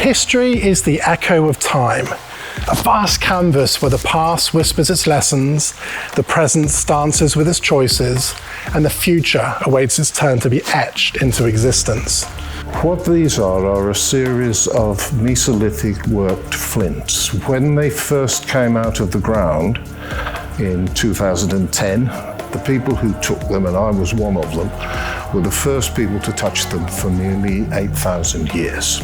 History is the echo of time, a vast canvas where the past whispers its lessons, the present dances with its choices, and the future awaits its turn to be etched into existence. What these are a series of Mesolithic worked flints. When they first came out of the ground in 2010, the people who took them, and I was one of them, were the first people to touch them for nearly 8,000 years.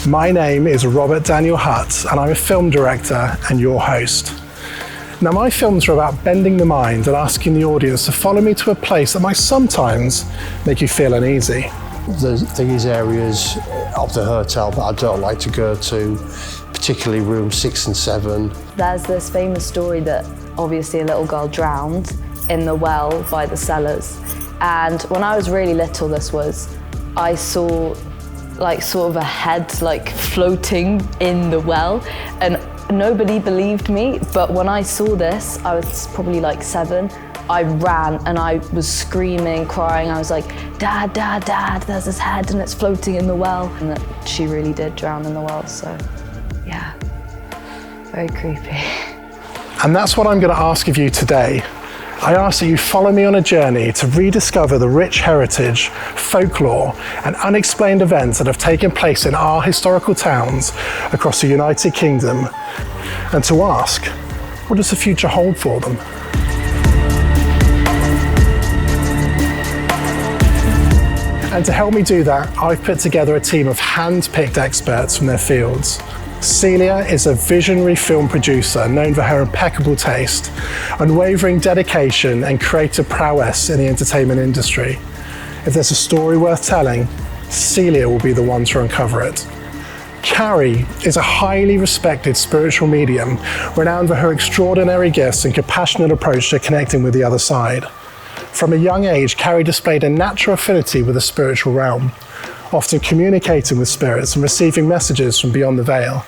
My name is Robert Daniel Hutt, and I'm a film director and your host. Now, my films are about bending the mind and asking the audience to follow me to a place that might sometimes make you feel uneasy. These areas of the hotel that I don't like to go to, particularly room 6 and 7. There's this famous story that obviously a little girl drowned in the well by the cellars. And when I was really little, I saw like sort of a head like floating in the well, and nobody believed me. But when I saw this, I was probably like 7. I ran and I was screaming, crying. I was like, Dad, Dad, Dad, there's this head and it's floating in the well. And that she really did drown in the well, so yeah, very creepy. And that's what I'm going to ask of you today. I ask that you follow me on a journey to rediscover the rich heritage, folklore, and unexplained events that have taken place in our historical towns across the United Kingdom, and to ask, what does the future hold for them? And to help me do that, I've put together a team of hand-picked experts from their fields. Celia is a visionary film producer known for her impeccable taste, unwavering dedication, and creative prowess in the entertainment industry. If there's a story worth telling, Celia will be the one to uncover it. Carrie is a highly respected spiritual medium, renowned for her extraordinary gifts and compassionate approach to connecting with the other side. From a young age, Carrie displayed a natural affinity with the spiritual realm, often communicating with spirits and receiving messages from beyond the veil.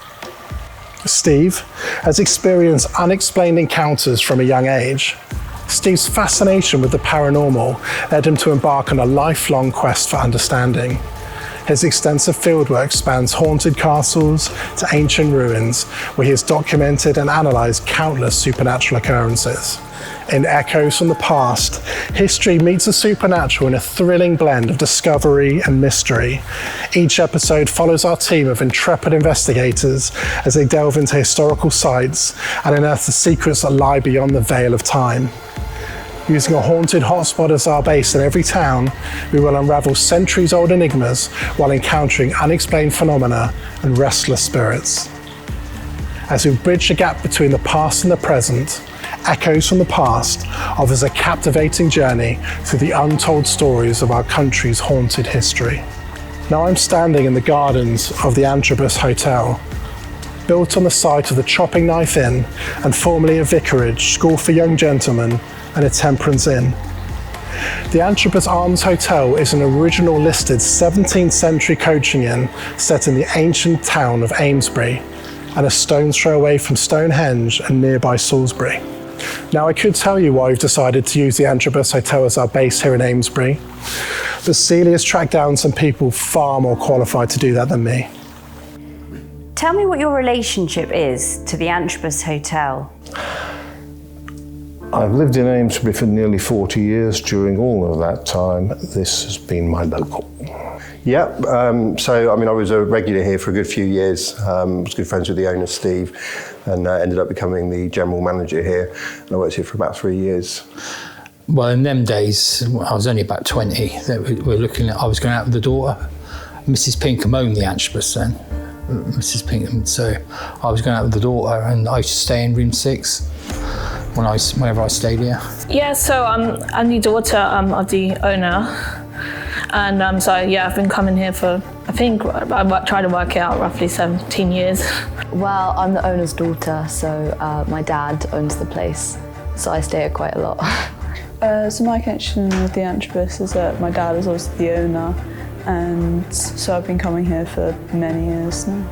Steve has experienced unexplained encounters from a young age. Steve's fascination with the paranormal led him to embark on a lifelong quest for understanding. His extensive fieldwork spans haunted castles to ancient ruins, where he has documented and analysed countless supernatural occurrences. In Echoes from the Past, history meets the supernatural in a thrilling blend of discovery and mystery. Each episode follows our team of intrepid investigators as they delve into historical sites and unearth the secrets that lie beyond the veil of time. Using a haunted hotspot as our base in every town, we will unravel centuries-old enigmas while encountering unexplained phenomena and restless spirits. As we bridge the gap between the past and the present, Echoes from the Past offers a captivating journey through the untold stories of our country's haunted history. Now I'm standing in the gardens of the Antrobus Hotel, built on the site of the Chopping Knife Inn and formerly a vicarage, school for young gentlemen, and a temperance inn. The Antrobus Arms Hotel is an original listed 17th century coaching inn set in the ancient town of Amesbury and a stone's throw away from Stonehenge and nearby Salisbury. Now, I could tell you why we've decided to use the Antrobus Hotel as our base here in Amesbury, but Celia's tracked down some people far more qualified to do that than me. Tell me what your relationship is to the Antrobus Hotel. I've lived in Amesbury for nearly 40 years. During all of that time, this has been my local. Yeah, so I mean, I was a regular here for a good few years. Was good friends with the owner, Steve, and ended up becoming the general manager here. And I worked here for about 3 years. Well, in them days, I was only about 20. I was going out with the daughter. Mrs. Pinkham owned the Antrobus then, Mrs. Pinkham. So I was going out with the daughter, and I used to stay in room 6 whenever I stayed here. Yeah, so I'm the daughter of the owner. And so yeah, I've been coming here for, I think, I tried to work it out, roughly 17 years. Well, I'm the owner's daughter, so my dad owns the place, so I stay here quite a lot. So my connection with the Antrobus is that my dad is also the owner, and so I've been coming here for many years now.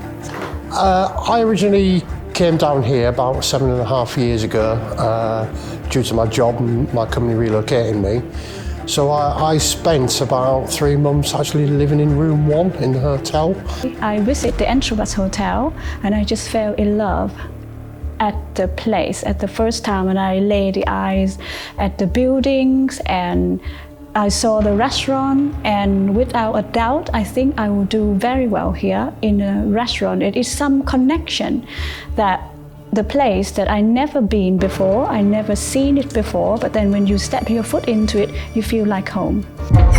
I originally came down here about 7.5 years ago due to my job and my company relocating me. So I spent about 3 months actually living in room 1 in the hotel. I visited the Antrobus Hotel and I just fell in love at the place at the first time, and I laid the eyes at the buildings and I saw the restaurant, and without a doubt I think I will do very well here in a restaurant. It is some connection that the place that I never been before, I never seen it before, but then when you step your foot into it, you feel like home.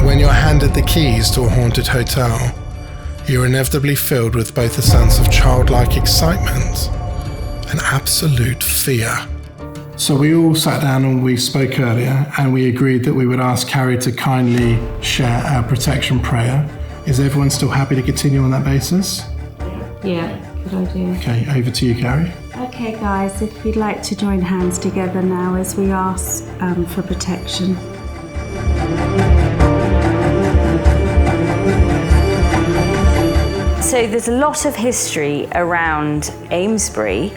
When you're handed the keys to a haunted hotel, you're inevitably filled with both a sense of childlike excitement and absolute fear. So we all sat down and we spoke earlier, and we agreed that we would ask Carrie to kindly share our protection prayer. Is everyone still happy to continue on that basis? Yeah, good idea. Okay, over to you, Carrie. Okay, guys, if we'd like to join hands together now as we ask for protection. So there's a lot of history around Amesbury.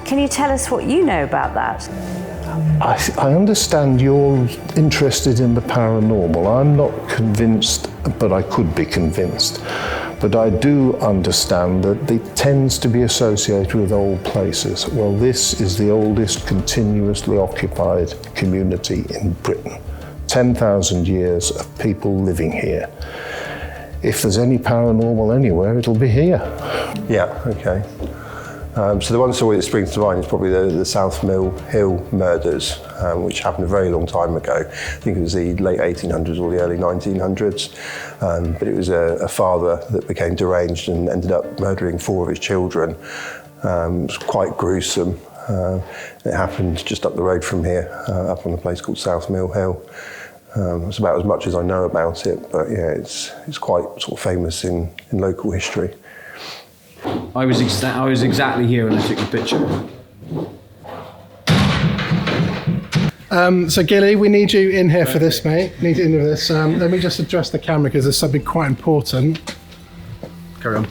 Can you tell us what you know about that? I understand you're interested in the paranormal. I'm not convinced, but I could be convinced. But I do understand that it tends to be associated with old places. Well, this is the oldest continuously occupied community in Britain. 10,000 years of people living here. If there's any paranormal anywhere, it'll be here. Yeah, okay. So the one story that springs to mind is probably the South Mill Hill murders, which happened a very long time ago. I think it was the late 1800s or the early 1900s. But it was a father that became deranged and ended up murdering 4 of his children. It was quite gruesome. It happened just up the road from here, up on a place called South Mill Hill. It's about as much as I know about it, but yeah, it's quite sort of famous in local history. I was exactly here when I took the picture. So Gilly, we need you in here for this, mate. Need you in for this. Let me just address the camera because there's something quite important. Carry on.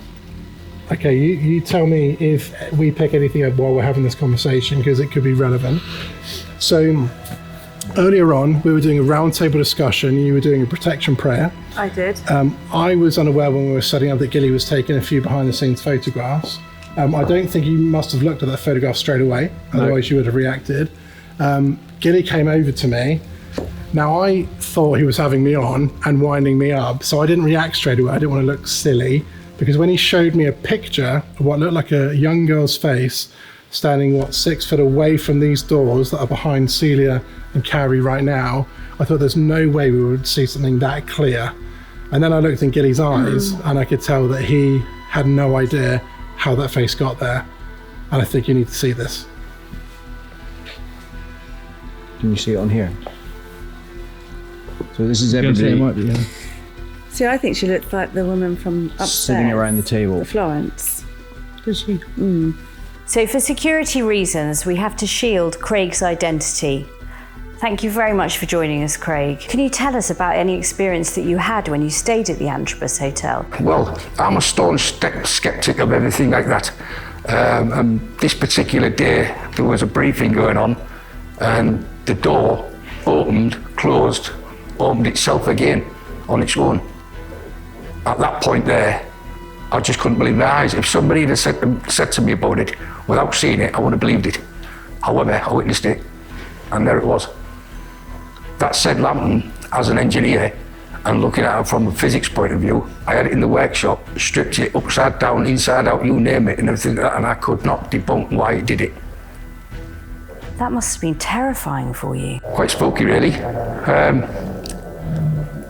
Okay, you tell me if we pick anything up while we're having this conversation, because it could be relevant. So earlier on, we were doing a roundtable discussion. You were doing a protection prayer. I did. I was unaware when we were setting up that Gilly was taking a few behind-the-scenes photographs. I don't think you must have looked at that photograph straight away, otherwise you would have reacted. Gilly came over to me. Now, I thought he was having me on and winding me up, so I didn't react straight away. I didn't want to look silly, because when he showed me a picture of what looked like a young girl's face standing, 6 foot away from these doors that are behind Celia and Carrie right now, I thought there's no way we would see something that clear. And then I looked in Gilly's eyes and I could tell that he had no idea how that face got there. And I think you need to see this. Can you see it on here? So this is everybody See, I think she looked like the woman from upstairs. sitting around the table. Florence. Does she? So for security reasons, we have to shield Craig's identity. Thank you very much for joining us, Craig. Can you tell us about any experience that you had when you stayed at the Antrobus Hotel? Well, I'm a staunch skeptic of everything like that. And this particular day, there was a briefing going on, and the door opened itself again on its own. At that point there, I just couldn't believe my eyes. If somebody had said to me about it without seeing it, I wouldn't have believed it. However, I witnessed it, and there it was. That said, Lambton, as an engineer, and looking at it from a physics point of view, I had it in the workshop, stripped it upside down, inside out, you name it, and everything like that, and I could not debunk why it did it. That must have been terrifying for you. Quite spooky, really.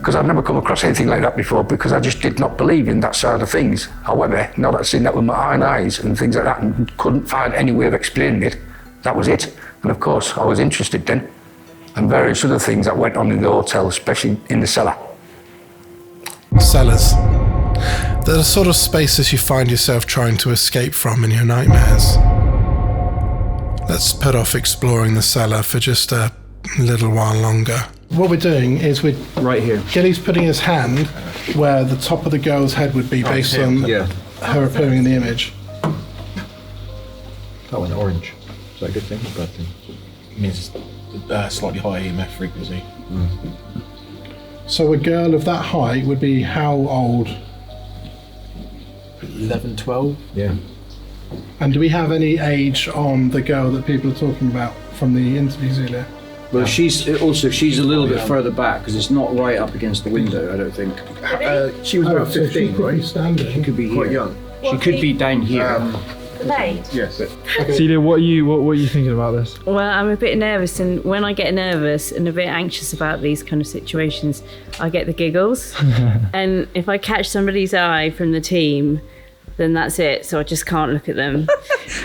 Because I've never come across anything like that before, because I just did not believe in that side of things. However, now that I've seen that with my own eyes and things like that, and couldn't find any way of explaining it, that was it. And of course, I was interested then, and various other things that went on in the hotel, especially in the cellar. Cellars. They're the sort of spaces you find yourself trying to escape from in your nightmares. Let's put off exploring the cellar for just a little while longer. What we're doing is right here. Gilly's putting his hand where the top of the girl's head would be based on her appearing in the image. That one's orange. Is that a good thing or bad thing? It means it's slightly higher EMF frequency. So a girl of that height would be how old? 11, 12? Yeah. And do we have any age on the girl that people are talking about from the interviews earlier? Well, she's a little bit further back because it's not right up against the window, I don't think. She was about 15, right? She could be quite here. young. She could be down here. Yes. Celia, what are you thinking about this? Well, I'm a bit nervous, and when I get nervous and a bit anxious about these kind of situations, I get the giggles. And if I catch somebody's eye from the team, then that's it. So I just can't look at them.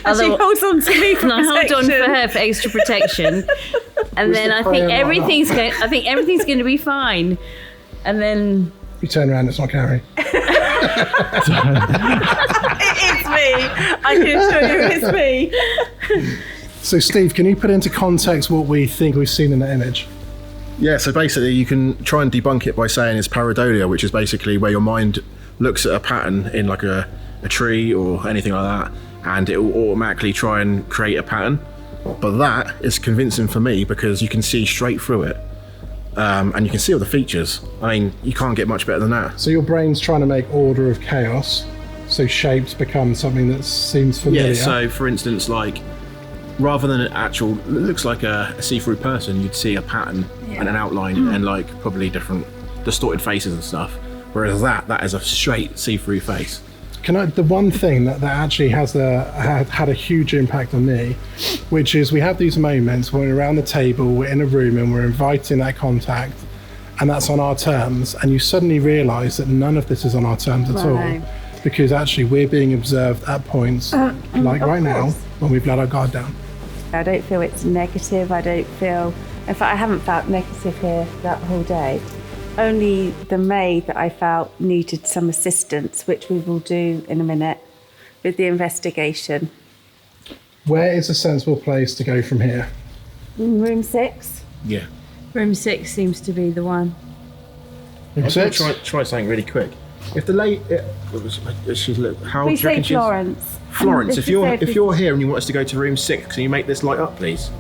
And she holds on to me for and I hold on for her for extra protection. And then I think everything's going to be fine. And then you turn around, it's not Carrie. It's me. I can assure you it's me. So Steve, can you put into context what we think we've seen in the image? Yeah, so basically you can try and debunk it by saying it's pareidolia, which is basically where your mind looks at a pattern in like a tree or anything like that, and it will automatically try and create a pattern. But that is convincing for me because you can see straight through it. And you can see all the features. I mean, you can't get much better than that. So your brain's trying to make order of chaos, so shapes become something that seems familiar. Yeah, so for instance, like, rather than an actual, it looks like a see-through person, you'd see a pattern and an outline and like probably different distorted faces and stuff. Whereas that is a straight see-through face. The one thing that actually has had a huge impact on me, which is we have these moments when we're around the table, we're in a room and we're inviting that contact, and that's on our terms, and you suddenly realise that none of this is on our terms at all, because actually we're being observed at points, like right now, when we've let our guard down. I don't feel it's negative. In fact, I haven't felt negative here that whole day. Only the maid that I felt needed some assistance, which we will do in a minute with the investigation. Where is a sensible place to go from here? Room 6? Yeah. Room 6 seems to be the one. I'm going to try something really quick. If the lady, how We do you reckon say Florence. Florence, if you're here and you want us to go to room 6, can you make this light up, please?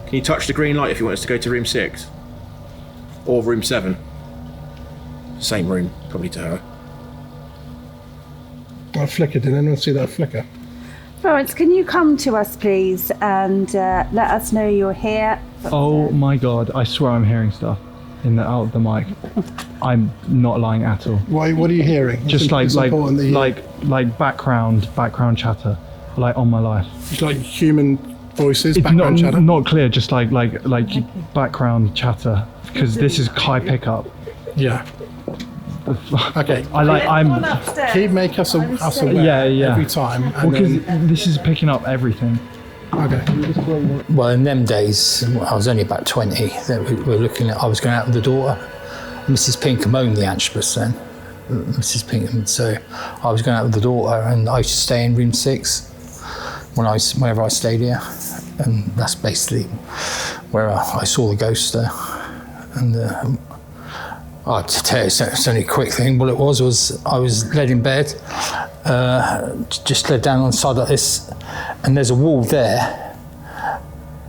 Can you touch the green light if you want us to go to room 6? Or room 7? Same room, probably to her. That flicker, did anyone see that flicker? Florence, can you come to us, please, and let us know you're here? Oh my God, I swear I'm hearing stuff out of the mic. I'm not lying at all. What are you hearing? Just like background chatter, like on my life. It's like human voices, it's background chatter? Not clear, just like background chatter, because this is high pickup. Yeah. Okay. Keep make us aware every time. Well, because this is picking up everything. Okay. Well, in them days, I was only about 20. I was going out with the daughter. Mrs. Pinkham owned the Antrobus then. Mrs. Pinkham. So I was going out with the daughter, and I used to stay in room 6 whenever I stayed here, and that's basically where I saw the ghost there. And to tell you, it's only a quick thing. What it was I was laid in bed, just laid down on the side like this, and there's a wall there,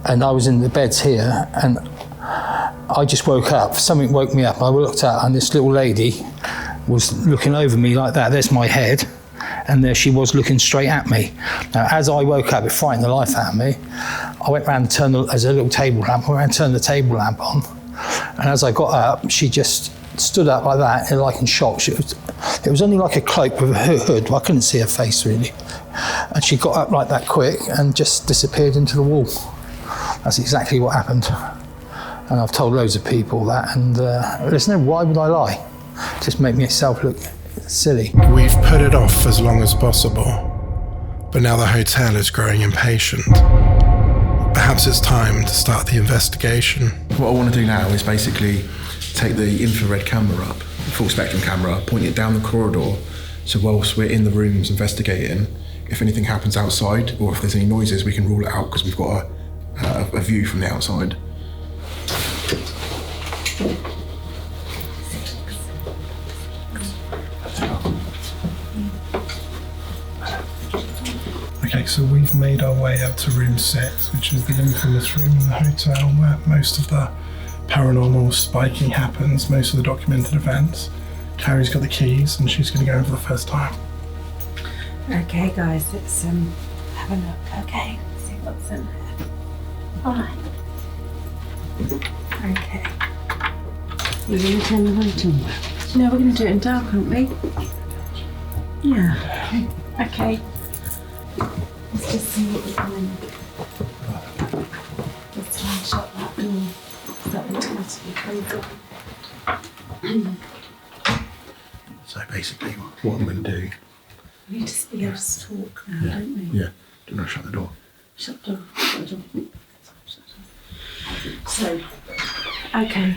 and I was in the beds here, and I just woke up. Something woke me up. I looked out, and this little lady was looking over me like that. There's my head, and there she was looking straight at me. Now, as I woke up, it frightened the life out of me. I went round and turned there's a little table lamp. I went round and turned the table lamp on, and as I got up, she just stood up like that, like in shock. It was only like a cloak with a hood. I couldn't see her face really. And she got up like that quick and just disappeared into the wall. That's exactly what happened. And I've told loads of people that, and listen, why would I lie? Just make myself look silly. We've put it off as long as possible, but now the hotel is growing impatient. Perhaps it's time to start the investigation. What I want to do now is basically take the infrared camera up, full spectrum camera, point it down the corridor, so whilst we're in the rooms investigating, if anything happens outside or if there's any noises, we can rule it out because we've got a view from the outside. Okay, so we've made our way up to room 6, which is the infamous room in the hotel where most of the paranormal spiking happens, most of the documented events. Carrie's got the keys and she's going to go in for the first time. Okay, guys, let's have a look. Okay, see what's in there. All right. Okay. You're going to turn the light on? No, we're going to do it in dark, aren't we? Yeah. Okay. Let's just see what we can. Let's try and shut that door. That automatically comes on. So basically, what I'm going to do. We need to be able to talk now, don't we? Yeah. Do not shut the door. Shut the door. Shut the door. So, okay.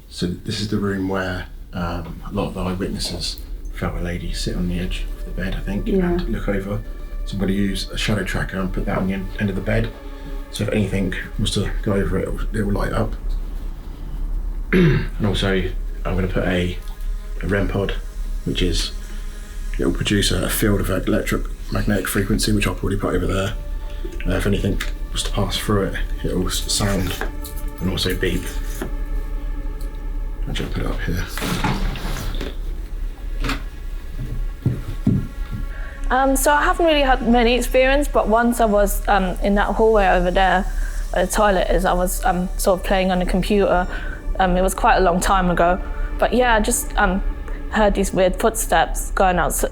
So this is the room where a lot of the eyewitnesses felt a lady sit on the edge of the bed, I think, and look over. So I'm going to use a shadow tracker and put that on the end of the bed. So if anything was to go over it, it will light up. And also, I'm going to put a REM pod, which is, it will produce a field of electromagnetic frequency, which I'll probably put over there. If anything was to pass through it, it will sound and also beep. I'll just put it up here. So I haven't really had many experience, but once I was in that hallway over there, where the toilet is, I was sort of playing on a computer. It was quite a long time ago, but yeah, I just heard these weird footsteps going out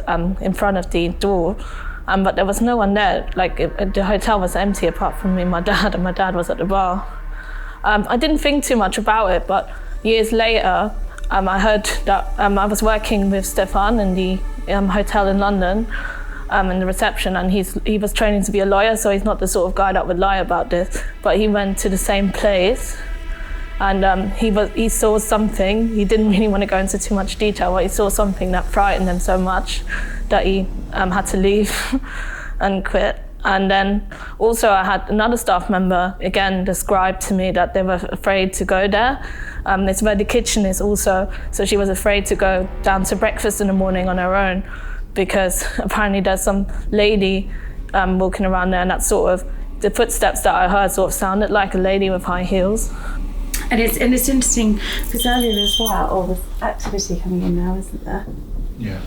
in front of the door, but there was no one there. Like the hotel was empty apart from me and my dad, and my dad was at the bar. I didn't think too much about it, but years later, I heard that I was working with Stefan in the hotel in London, in the reception, and he was training to be a lawyer, so he's not the sort of guy that would lie about this, but he went to the same place, and he saw something. He didn't really want to go into too much detail, but he saw something that frightened him so much that he had to leave and quit. And then also I had another staff member again describe to me that they were afraid to go there. It's where the kitchen is also, so she was afraid to go down to breakfast in the morning on her own, because apparently there's some lady walking around there, and that sort of, the footsteps that I heard sort of sounded like a lady with high heels. And it's interesting because earlier as well, all this activity coming in now, isn't there? Yeah.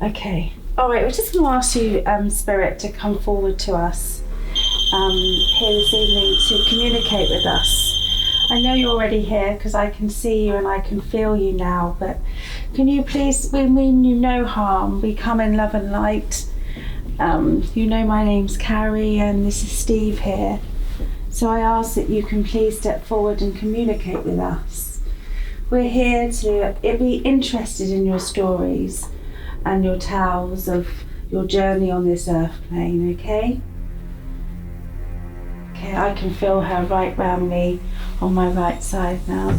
Okay. All right, we're just going to ask you, Spirit, to come forward to us here this evening to communicate with us. I know you're already here because I can see you and I can feel you now, but can you please, we mean you no harm. We come in love and light. You know my name's Carrie and this is Steve here. So I ask that you can please step forward and communicate with us. We're here to be interested in your stories and your tales of your journey on this earth plane, okay? Okay, I can feel her right round me on my right side now.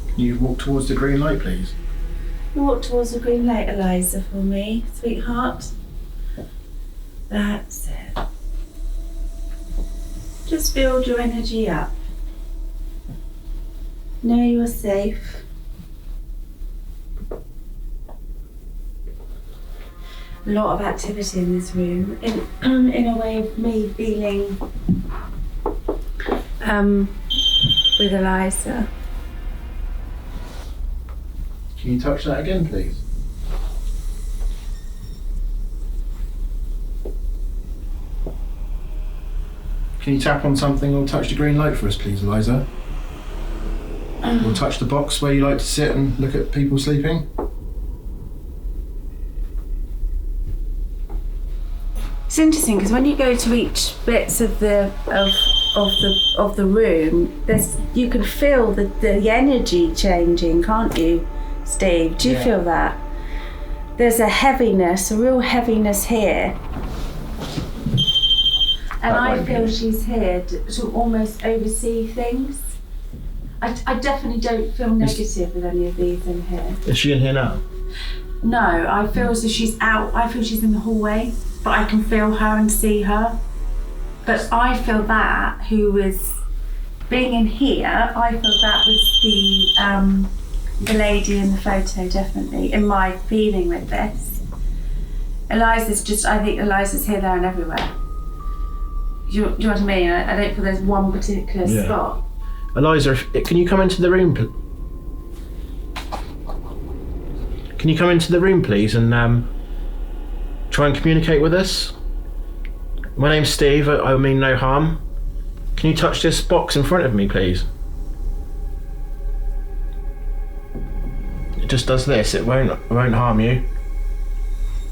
Can you walk towards the green light, please? Walk towards the green light, Eliza, for me, sweetheart. That's it. Just build your energy up. Know you're safe. A lot of activity in this room, in a way of me feeling with Eliza. Can you touch that again, please? Can you tap on something or touch the green light for us, please, Eliza? Or touch the box where you like to sit and look at people sleeping? It's interesting because when you go to each bits of the room, you can feel the energy changing, can't you, Steve? Do you feel that? There's a heaviness, a real heaviness here. And I feel she's here to almost oversee things. I definitely don't feel negative with any of these in here. Is she in here now? No, I feel as if she's out. I feel she's in the hallway, but I can feel her and see her. But I feel that who was being in here, I feel that was the lady in the photo, definitely, in my feeling with this. I think Eliza's here, there and everywhere. Do you know what I mean? I don't feel there's one particular spot. Eliza, can you come into the room? Can you come into the room, please, and try and communicate with us? My name's Steve. I mean no harm. Can you touch this box in front of me, please? It just does this. It won't harm you.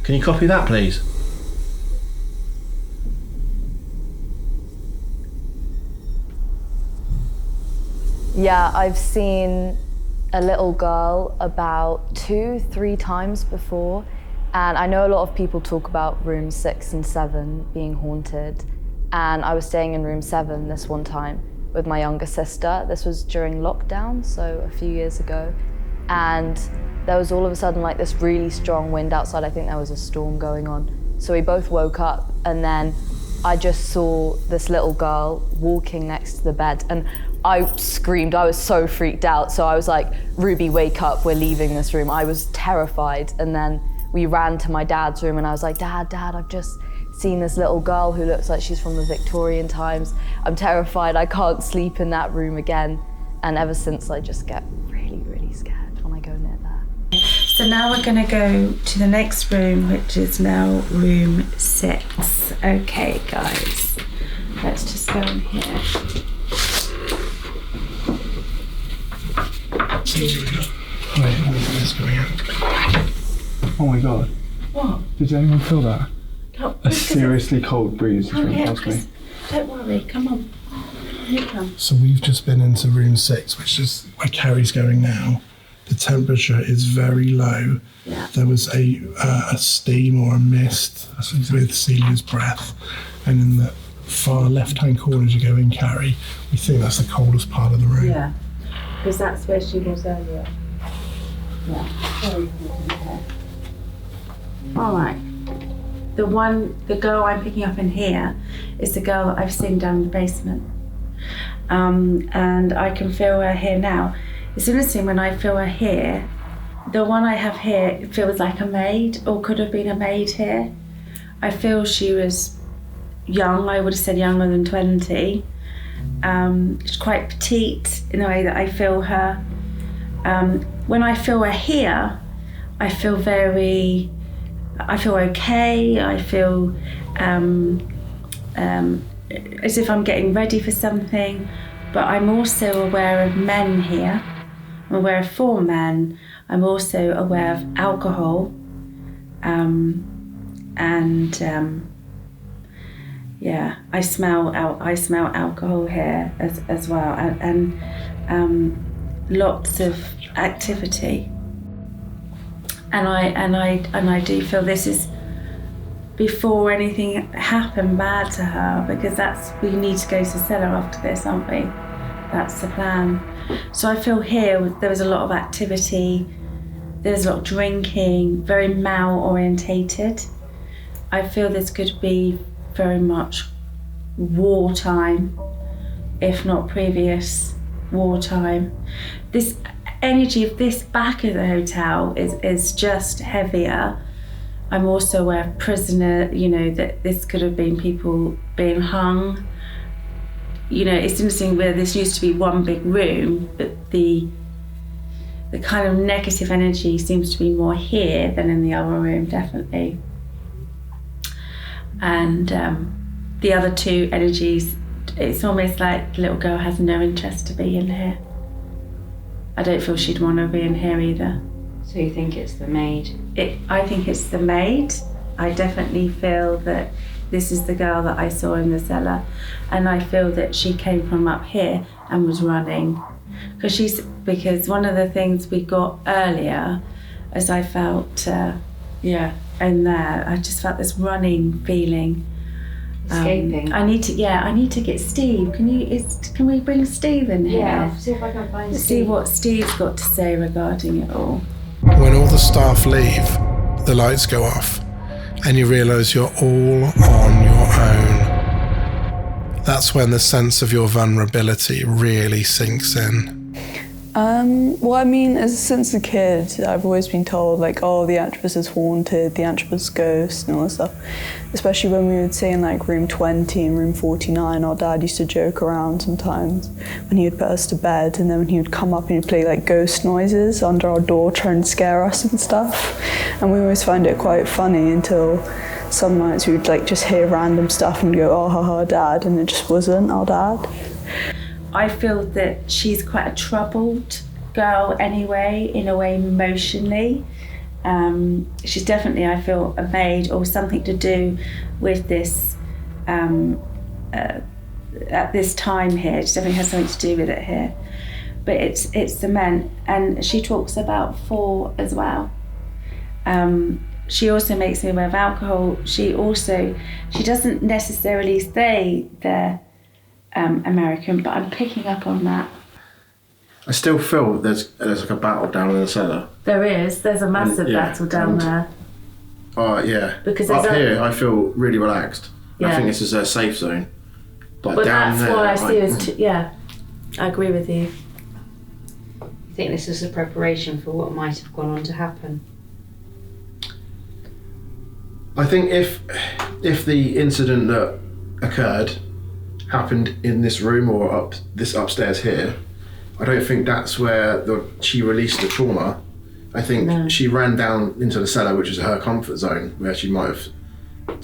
Can you copy that, please? Yeah, I've seen a little girl about 2-3 times before, and I know a lot of people talk about rooms 6 and 7 being haunted, and I was staying in room 7 this one time with my younger sister. This was during lockdown, so a few years ago, and there was all of a sudden like this really strong wind outside. I think there was a storm going on, so we both woke up, and then I just saw this little girl walking next to the bed, and I screamed. I was so freaked out. So I was like, Ruby, wake up, we're leaving this room. I was terrified. And then we ran to my dad's room and I was like, Dad, I've just seen this little girl who looks like she's from the Victorian times. I'm terrified, I can't sleep in that room again. And ever since, I just get really, really scared when I go near there. So now we're gonna go to the next room, which is now room 6. Okay, guys, let's just go in here. Oh my god. What? Did anyone feel that? No, a seriously cold breeze just went past me. Don't worry, come on. You come. So we've just been into room 6, which is where Carrie's going now. The temperature is very low. Yeah. There was a steam or a mist with Celia's breath. And in the far left-hand corner as you go in, Carrie, we think that's the coldest part of the room. Yeah, because that's where she was earlier. Yeah. All right. The girl I'm picking up in here is the girl that I've seen down in the basement. And I can feel her here now. It's interesting when I feel her here, the one I have here feels like a maid or could have been a maid here. I feel she was young, I would have said younger than 20. She's quite petite in the way that I feel her. When I feel her here, I feel okay, I feel as if I'm getting ready for something, but I'm also aware of men here. I'm aware of 4 men. I'm also aware of alcohol, yeah, I smell alcohol here as well, and lots of activity. And I do feel this is before anything happened bad to her, because we need to go to the cellar after this, aren't we? That's the plan. So I feel here there was a lot of activity, there was a lot of drinking, very male orientated. I feel this could be very much wartime, if not previous wartime. This energy of this back of the hotel is just heavier. I'm also aware of prisoner, that this could have been people being hung. It's interesting where this used to be one big room, but the kind of negative energy seems to be more here than in the other room, definitely. And the other 2 energies, it's almost like the little girl has no interest to be in here. I don't feel she'd want to be in here either. So you think it's the maid? I think it's the maid. I definitely feel that this is the girl that I saw in the cellar, and I feel that she came from up here and was running. Because one of the things we got earlier, as I felt, in there, I just felt this running feeling. Escaping. I need to get Steve. Can we bring Steve in here? Yeah, see if I can find Steve. See what Steve's got to say regarding it all. When all the staff leave, the lights go off and you realise you're all on your own. That's when the sense of your vulnerability really sinks in. Well, I mean, since a kid, I've always been told, like, oh, the Antrobus is haunted, the Antrobus ghost, and all that stuff. Especially when we would stay in, like, room 20 and room 49, our dad used to joke around sometimes when he would put us to bed, and then when he would come up and he'd play, like, ghost noises under our door, trying to scare us and stuff. And we always found it quite funny until some nights we would, like, just hear random stuff and go, oh, haha, Dad, and it just wasn't our dad. I feel that she's quite a troubled girl anyway, in a way, emotionally. She's definitely, I feel, a maid or something to do with this, at this time here. She definitely has something to do with it here. But it's the men, and she talks about 4 as well. She also makes me aware of alcohol. She doesn't necessarily say they're American, but I'm picking up on that. I still feel there's like a battle down in the cellar. There's a massive battle down there. Oh yeah. Because up here, I feel really relaxed. Yeah. I think this is a safe zone. But down there, that's what I see as yeah. I agree with you. You think this is a preparation for what might have gone on to happen? I think if the incident that occurred happened in this room or this upstairs here, I don't think that's where she released the trauma. I think she ran down into the cellar, which is her comfort zone, where she might have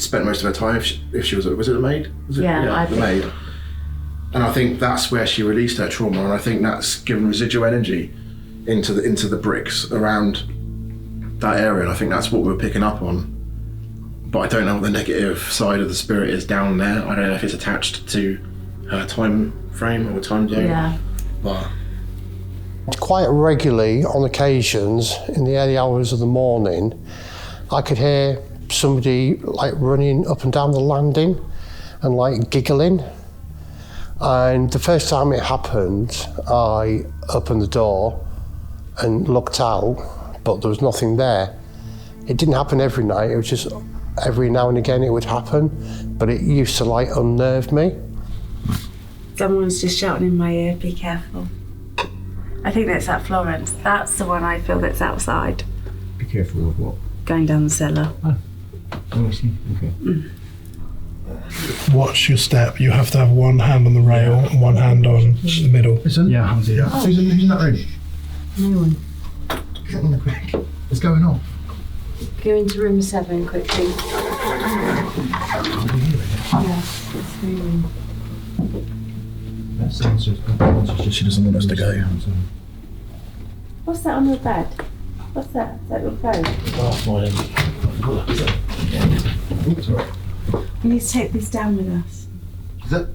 spent most of her time if she was it a maid? Yeah, the maid. And I think that's where she released her trauma, and I think that's given residual energy into the bricks around that area, and I think that's what we're picking up on. But I don't know what the negative side of the spirit is down there. I don't know if it's attached to her time frame or time zone. Yeah. But quite regularly, on occasions, in the early hours of the morning, I could hear somebody like running up and down the landing and like giggling. And the first time it happened, I opened the door and looked out, but there was nothing there. It didn't happen every night, it was just every now and again it would happen, but it used to like unnerve me. Someone's just shouting in my ear, be careful. I think that's at Florence. That's the one I feel that's outside. Be careful of what? Going down the cellar. Oh, I see. Okay. Watch your step. You have to have one hand on the rail and one hand on the middle. Listen. Yeah. Who's in that room? No one. Get on the quick. What's going on? Go into room 7 quickly. Yes, it's moving. That sounds just. She doesn't want us to go. What's that on your bed? What's that? Is that your phone? We need to take this down with us. Is it?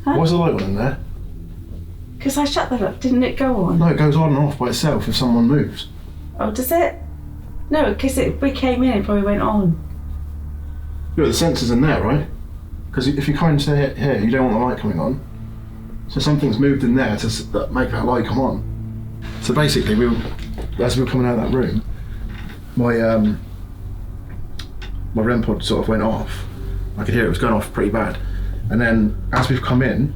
Huh? Why's the light on in there? Because I shut that up. Didn't it go on? No, it goes on and off by itself if someone moves. Oh, does it? No, because we came in, it probably went on. Yeah, the sensor's in there, right? Because if you kind of stay here, you don't want the light coming on. So something's moved in there to make that light come on. So basically, as we were coming out of that room, my REM pod sort of went off. I could hear it was going off pretty bad. And then as we've come in,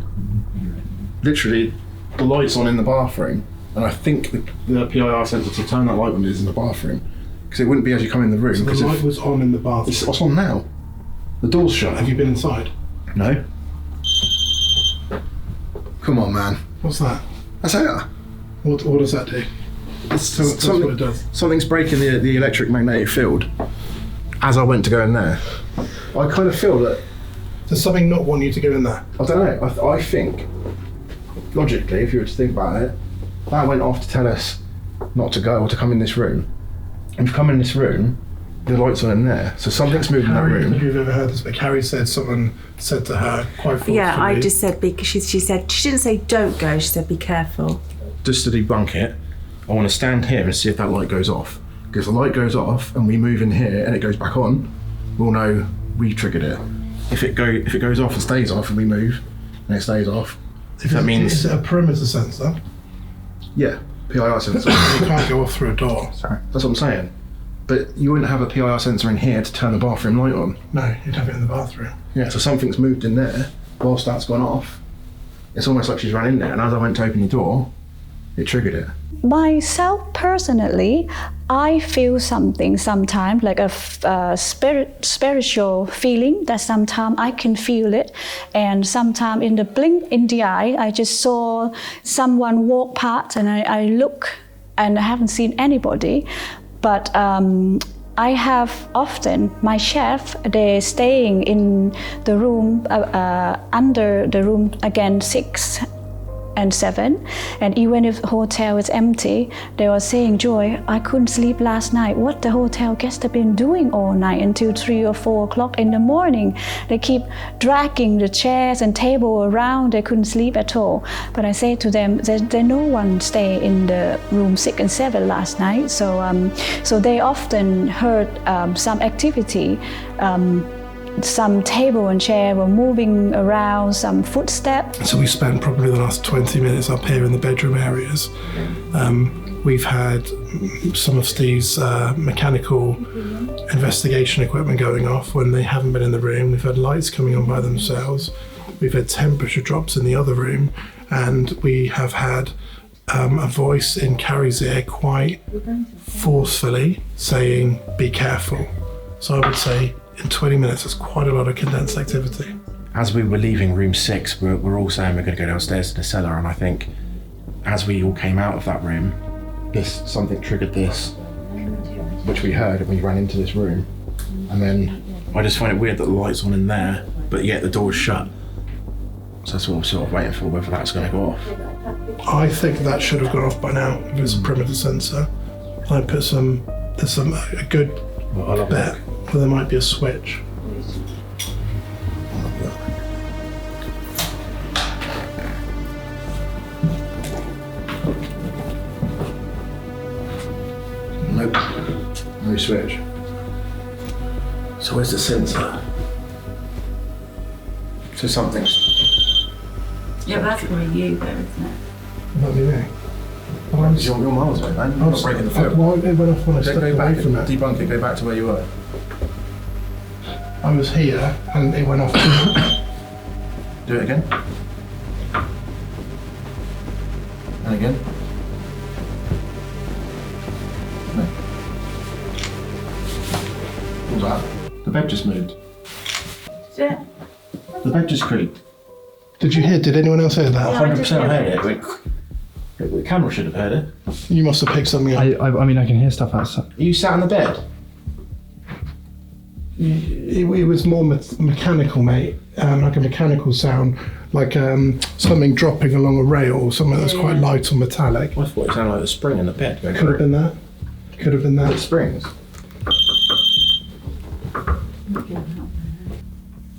literally the light's on in the bathroom, and I think the PIR sensor to turn that light on is in the bathroom, because it wouldn't be as you come in the room. So the light was on in the bathroom. It's on now. The door's shut. Have you been inside? No. Come on, man. What's that? That's it. What does that do? Tell us what it does. Something's breaking the electric-magnetic field. As I went to go in there, I kind of feel that. Does something not want you to go in there? I don't know. I think, logically, if you were to think about it, that went off to tell us not to go or to come in this room. And we've come in this room, the light's on in there, so something's moved in that room. If you've ever heard this, but Carrie said someone said to her quite forcefully. Yeah, I just said, she said, she didn't say don't go, she said be careful. Just to debunk it, I want to stand here and see if that light goes off. Because if the light goes off and we move in here and it goes back on, we'll know we triggered it. If it goes off and stays off and we move and it stays off, that means... Is it a perimeter sensor? Yeah, PIR sensor. You can't go off through a door. Sorry. That's what I'm saying. But you wouldn't have a PIR sensor in here to turn the bathroom light on. No, you'd have it in the bathroom. Yeah, so something's moved in there whilst that's gone off. It's almost like she's run in there, and as I went to open the door, it triggered it? Myself personally, I feel something sometimes, like a spiritual feeling that sometimes I can feel it, and sometimes in the blink in the eye, I just saw someone walk past, and I look, and I haven't seen anybody, but I have often my chef, they're staying in the room under the room again 6 and 7, and even if the hotel is empty, they were saying, Joy, I couldn't sleep last night. What the hotel guests have been doing all night until 3 or 4 o'clock in the morning. They keep dragging the chairs and table around. They couldn't sleep at all. But I say to them, there's no one stay in the room 6 and 7 last night. So they often heard some activity. Some table and chair were moving around, some footsteps. So we spent probably the last 20 minutes up here in the bedroom areas. We've had some of Steve's mechanical investigation equipment going off when they haven't been in the room. We've had lights coming on by themselves. We've had temperature drops in the other room, and we have had a voice in Carrie's ear quite forcefully saying, be careful. So I would say in 20 minutes, there's quite a lot of condensed activity. As we were leaving room 6, we're all saying we're going to go downstairs to the cellar, and I think as we all came out of that room, something triggered this, which we heard, and we ran into this room. And then I just find it weird that the light's on in there, but yet the door's shut. So that's what I'm sort of waiting for, whether that's going to go off. I think that should have gone off by now if it was a perimeter sensor. I put there's a good bet where there might be a switch. Nope, no switch. So where's the sensor? So something's... Yeah, that's probably you though, isn't it? Might be me. You're miles away, man. You're not breaking the film. Well, it went off when I stepped Go away back from and it. debunk it, go back to where you were. I was here and it went off. Do it again. And again. No. What was that? The bed just moved. Yeah. The bed just creaked. Did anyone else hear that? 100% I heard it. The camera should have heard it. You must have picked something up. I mean, I can hear stuff outside. You sat on the bed? It was more mechanical, mate. Like a mechanical sound, like something dropping along a rail, or something that's quite light or metallic. I thought it sounded like a spring in the bed. Could have been that. Could have been that. Springs.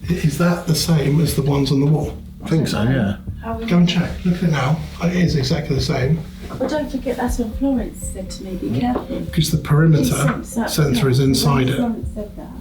Is that the same as the ones on the wall? I think so, yeah. Go and check. Look at it now. It is exactly the same. But don't forget, that's what Florence said to me, be careful. Because the perimeter sensor is inside it. Florence said that.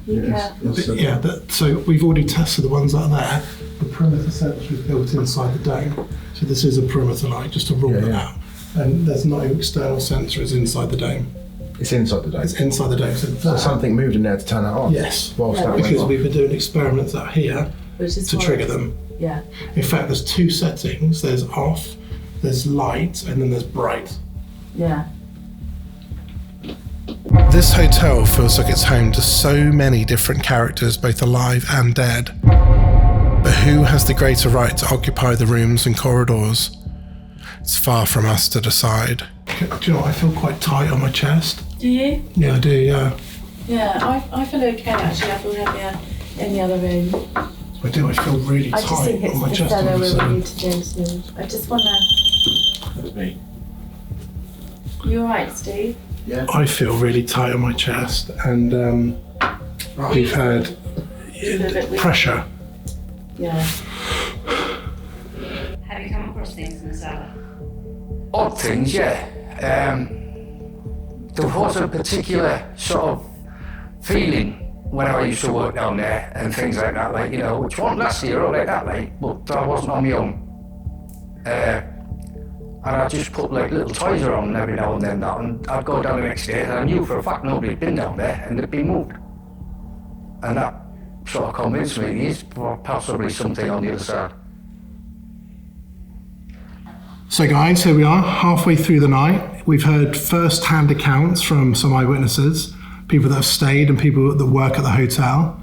Be careful. Yeah, so we've already tested the ones that are there. The perimeter sensor is built inside the dome. So this is a perimeter light, just to rule it out. And there's no external sensor, it's inside the dome. It's inside the dome? It's inside the dome. So something moved in there to turn that on? Yes. Whilst that went because on. we've been doing experiments out here to trigger them. Yeah. In fact, there's 2 settings. There's off, there's light, and then there's bright. Yeah. This hotel feels like it's home to so many different characters, both alive and dead. But who has the greater right to occupy the rooms and corridors? It's far from us to decide. Do you know what? I feel quite tight on my chest. Do you? Yeah, I do, yeah. Yeah, I feel okay actually. I feel happier in the other room. I do, I feel really I just tight think it's on my the chest. all cellar of a where we sudden. need to go to. I just want to... That's me. You alright, Steve? Yeah. I feel really tight on my chest, and we've had pressure. Yeah. Have you come across things in the cellar? Odd things, yeah. There was a particular sort of feeling when I used to work down there and things like that, like, you know, which wasn't last year or like that, like, but I wasn't on my own. And I just put like little toys around every now and then, and I'd go down the next day and I knew for a fact nobody had been down there and they'd been moved. And that sort of convinced me it is possibly something on the other side. So guys, here we are, halfway through the night. We've heard first-hand accounts from some eyewitnesses, people that have stayed and people that work at the hotel.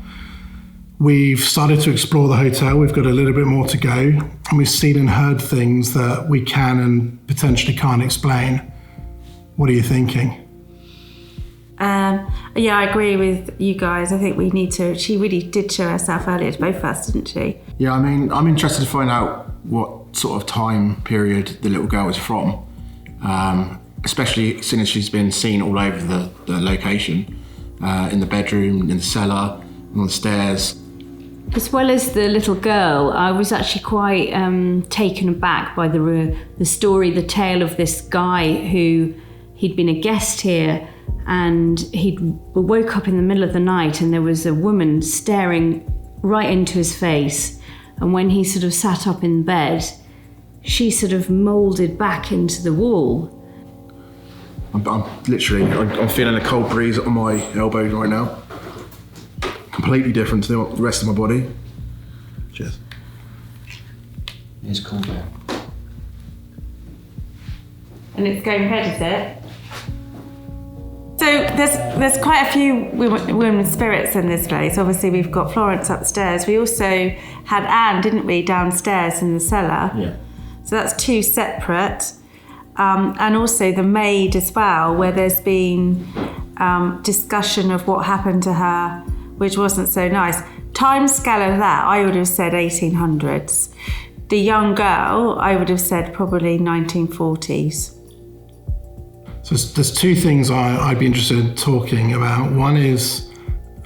We've started to explore the hotel. We've got a little bit more to go, and we've seen and heard things that we can and potentially can't explain. What are you thinking? Yeah, I agree with you guys. I think we need to. She really did show herself earlier to both of us, didn't she? Yeah, I mean, I'm interested to find out what sort of time period the little girl is from, especially since she's been seen all over the location, in the bedroom, in the cellar, on the stairs. As well as the little girl, I was actually quite taken aback by the story, the tale of this guy who he'd been a guest here, and he woke up in the middle of the night and there was a woman staring right into his face. And when he sort of sat up in bed, she sort of moulded back into the wall. I'm feeling a cold breeze on my elbow right now. Completely different to the rest of my body. Cheers. It's cold there. And it's going red, is it? So there's quite a few women spirits in this place. Obviously, we've got Florence upstairs. We also had Anne, didn't we, downstairs in the cellar? Yeah. So that's two separate. And also the maid as well, where there's been discussion of what happened to her, which wasn't so nice. Time scale of that, I would have said 1800s. The young girl, I would have said probably 1940s. So there's two things I'd be interested in talking about. One is,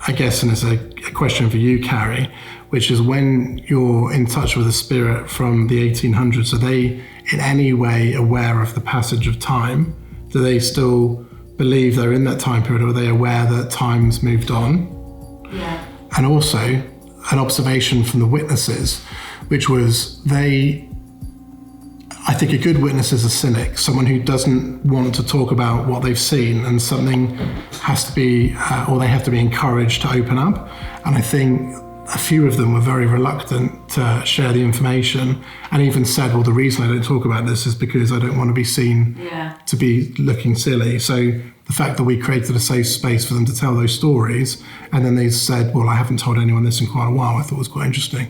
I guess, and it's a question for you, Carrie, which is when you're in touch with a spirit from the 1800s, are they in any way aware of the passage of time? Do they still believe they're in that time period, or are they aware that time's moved on? Yeah. And also, an observation from the witnesses, which was I think a good witness is a cynic, someone who doesn't want to talk about what they've seen, and something has to be, or they have to be encouraged to open up. And I think a few of them were very reluctant to share the information, and even said, well, the reason I don't talk about this is because I don't want to be seen to be looking silly. So the fact that we created a safe space for them to tell those stories, and then they said, well, I haven't told anyone this in quite a while, I thought was quite interesting.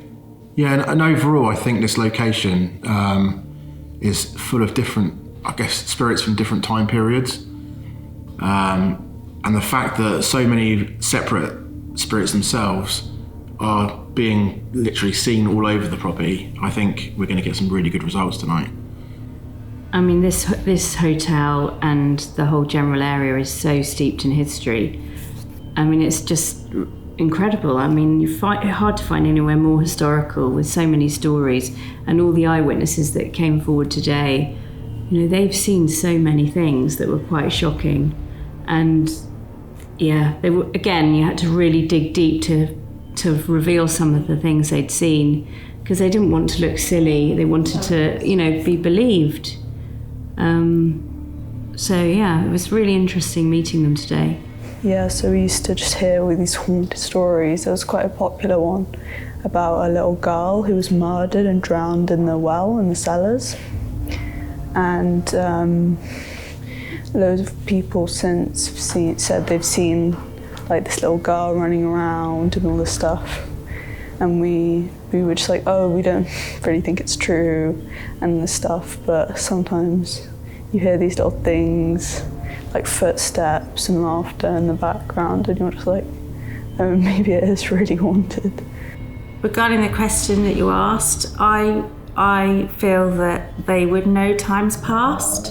Yeah, and overall, I think this location is full of different, I guess, spirits from different time periods. And the fact that so many separate spirits themselves are being literally seen all over the property, I think we're going to get some really good results tonight. I mean, this hotel and the whole general area is so steeped in history. I mean, it's just incredible. I mean, it's hard to find anywhere more historical with so many stories, and all the eyewitnesses that came forward today, you know, they've seen so many things that were quite shocking. And yeah, they were, again, you had to really dig deep to reveal some of the things they'd seen, because they didn't want to look silly. They wanted to, you know, be believed. So yeah, it was really interesting meeting them today. Yeah, so we used to just hear all these haunted stories. There was quite a popular one about a little girl who was murdered and drowned in the well in the cellars. And loads of people since said they've seen like this little girl running around and all this stuff. And we were just like, oh, we don't really think it's true and this stuff, but sometimes you hear these little things, like footsteps and laughter in the background, and you're just like, oh, maybe it is really haunted. Regarding the question that you asked, I feel that they would know time's past.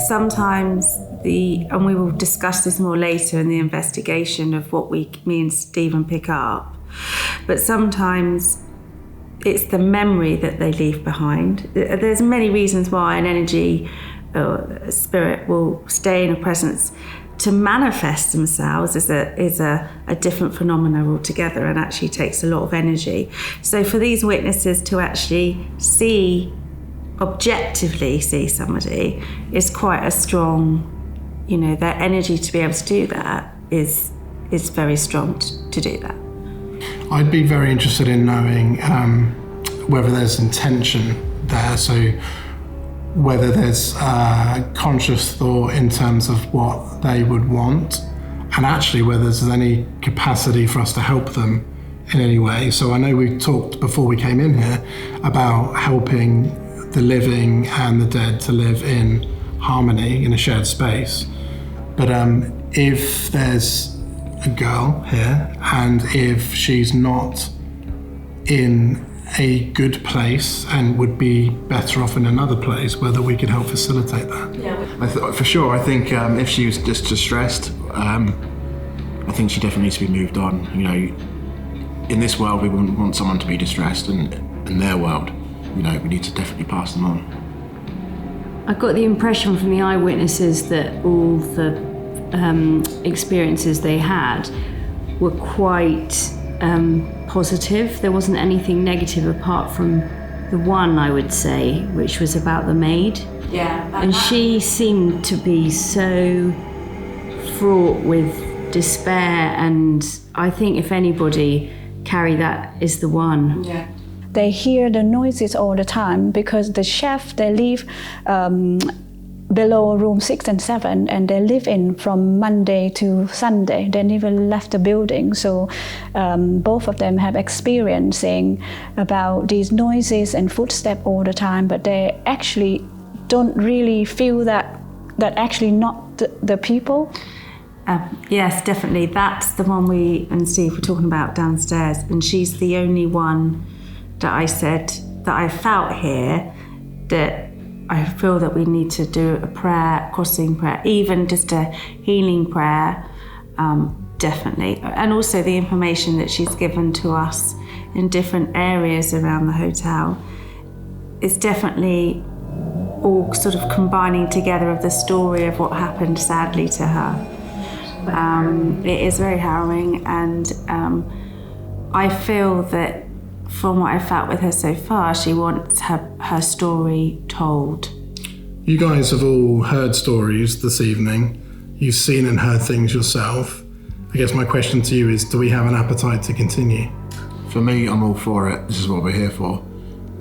Sometimes and we will discuss this more later in the investigation of what me and Stephen pick up, but sometimes it's the memory that they leave behind. There's many reasons why an energy or a spirit will stay in a presence. To manifest themselves is a different phenomena altogether, and actually takes a lot of energy. So for these witnesses to actually objectively see somebody is quite a strong, you know, their energy to be able to do that is very strong to do that. I'd be very interested in knowing whether there's intention there. So whether there's conscious thought in terms of what they would want, and actually whether there's any capacity for us to help them in any way. So I know we talked before we came in here about helping the living and the dead to live in harmony in a shared space. But if there's a girl here and if she's not in a good place and would be better off in another place, whether we could help facilitate that. Yeah. For sure, I think if she was just distressed, I think she definitely needs to be moved on. You know, in this world, we wouldn't want someone to be distressed, and in their world, you know, we need to definitely pass them on. I got the impression from the eyewitnesses that all the experiences they had were quite positive. There wasn't anything negative apart from the one, I would say, which was about the maid. Yeah. And she seemed to be so fraught with despair, and I think if anybody, Carrie, that is the one. Yeah. They hear the noises all the time because the chef, they live below room 6 and 7, and they live in from Monday to Sunday. They never left the building, so both of them have experiencing about these noises and footsteps all the time, but they actually don't really feel that actually not the people. Yes, definitely. That's the one we and Steve were talking about downstairs, and she's the only one that I said that I felt here that I feel that we need to do a prayer, crossing prayer, even just a healing prayer, definitely. And also the information that she's given to us in different areas around the hotel is definitely all sort of combining together of the story of what happened sadly to her. It is very harrowing, and I feel that from what I felt with her so far, she wants her story told. You guys have all heard stories this evening. You've seen and heard things yourself. I guess my question to you is, do we have an appetite to continue? For me, I'm all for it. This is what we're here for.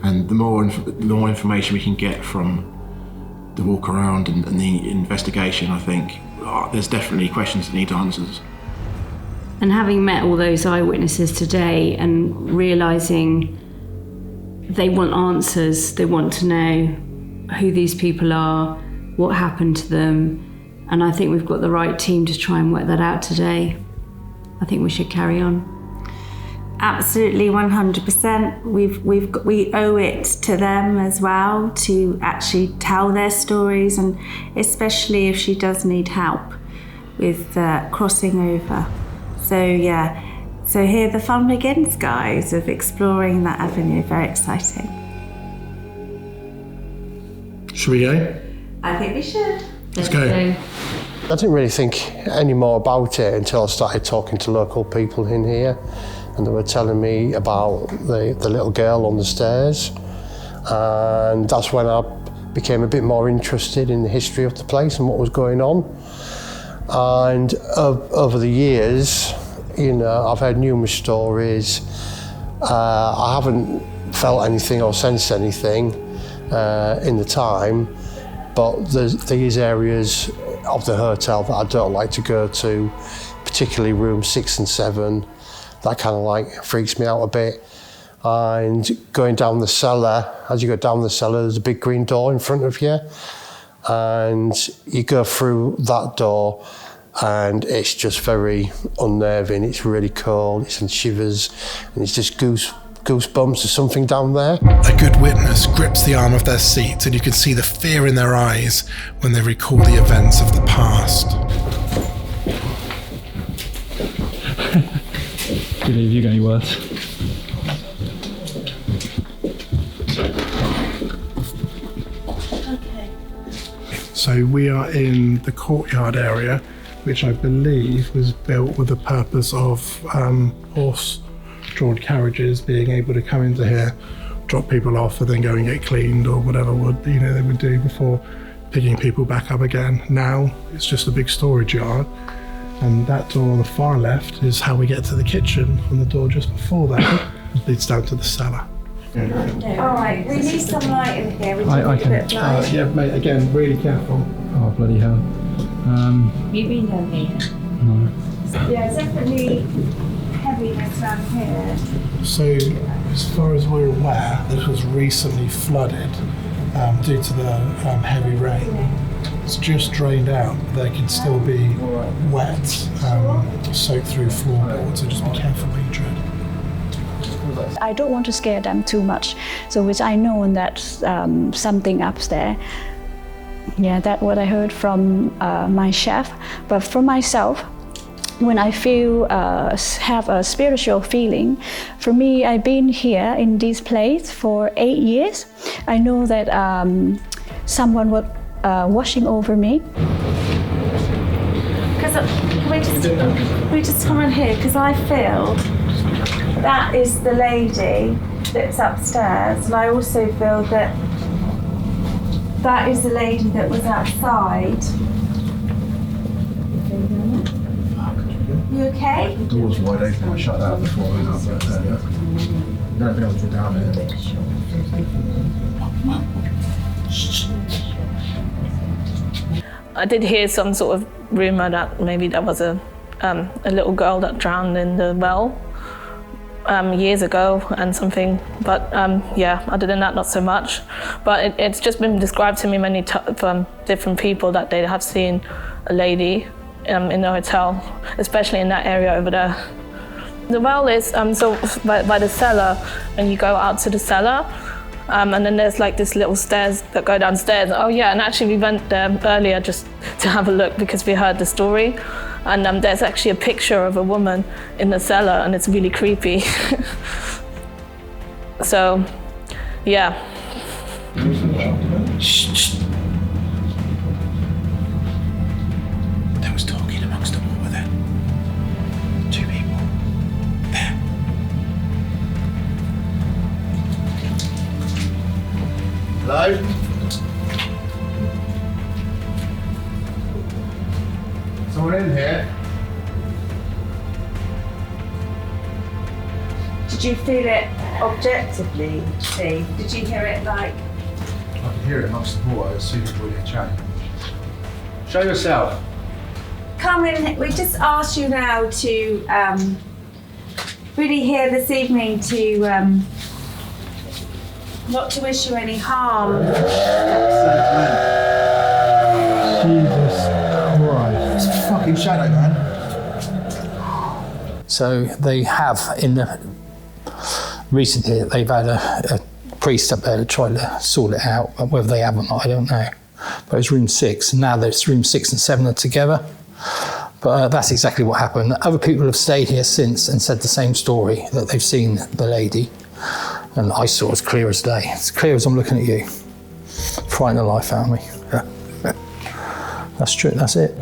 And the more information we can get from the walk around and the investigation, I think there's definitely questions that need answers. And having met all those eyewitnesses today and realising they want answers, they want to know who these people are, what happened to them, and I think we've got the right team to try and work that out today. I think we should carry on. Absolutely, 100%. We owe it to them as well to actually tell their stories, and especially if she does need help with crossing over. So yeah, so here the fun begins, guys, of exploring that avenue. Very exciting. Should we go? I think we should. Let's go. I didn't really think any more about it until I started talking to local people in here, and they were telling me about the little girl on the stairs, and that's when I became a bit more interested in the history of the place and what was going on. And over the years, you know, I've heard numerous stories. I haven't felt anything or sensed anything in the time, but there's these areas of the hotel that I don't like to go to, particularly room 6 and 7. That kind of like freaks me out a bit. And going down the cellar, as you go down the cellar, there's a big green door in front of you. And you go through that door and it's just very unnerving. It's really cold, it's in shivers, and it's just goosebumps. There's something down there. A good witness grips the arm of their seat, and you can see the fear in their eyes when they recall the events of the past. Have you got any words? So we are in the courtyard area, which I believe was built with the purpose of horse-drawn carriages being able to come into here, drop people off, and then go and get cleaned or whatever they would do before picking people back up again. Now it's just a big storage yard, and that door on the far left is how we get to the kitchen, and the door just before that leads down to the cellar. All right, we need some light in here. We do I need a bit of light. Yeah, mate, again, really careful. Oh, bloody hell. You've been down here. No. Yeah, definitely heaviness down here. So, as far as we're aware, this was recently flooded due to the heavy rain. It's just drained out. There can still be wet, soaked through floorboards, so just be careful where you tread. I don't want to scare them too much, so which I know that something upstairs. Yeah, that's what I heard from my chef. But for myself, when I feel have a spiritual feeling, for me, I've been here in this place for 8 years. I know that someone was watching over me. Can we just come in here? Because I feel that is the lady that's upstairs, and I also feel that that is the lady that was outside. You okay? The door's wide open. I shut that before I went up there. You don't be able to down there. I did hear some sort of rumour that maybe there was a little girl that drowned in the well years ago and something, but yeah, other than that, not so much. But it's just been described to me many from different people that they have seen a lady in the hotel, especially in that area over there. The well is so by the cellar, and you go out to the cellar, and then there's like this little stairs that go downstairs. Oh yeah, and actually we went there earlier just to have a look because we heard the story. And there's actually a picture of a woman in the cellar, and it's really creepy. So, yeah. Shh. They was talking amongst them, what were there? 2 people. There. Hello? Someone in here? Did you feel it objectively, Steve? Did you hear it like? I could hear it amongst the water as soon as we get chatting. Show yourself. Come in. We just asked you now to really here this evening to not to wish you any harm. Jesus Christ. It's a fucking shadow, man. So they have recently they've had a priest up there to try to sort it out, but whether they have or not, I don't know. But it's room 6, and now there's room 6 and 7 are together. But that's exactly what happened. Other people have stayed here since and said the same story, that they've seen the lady. And I saw it as clear as day. It's clear as I'm looking at you. Frightened the life out of me. Yeah. That's true, that's it.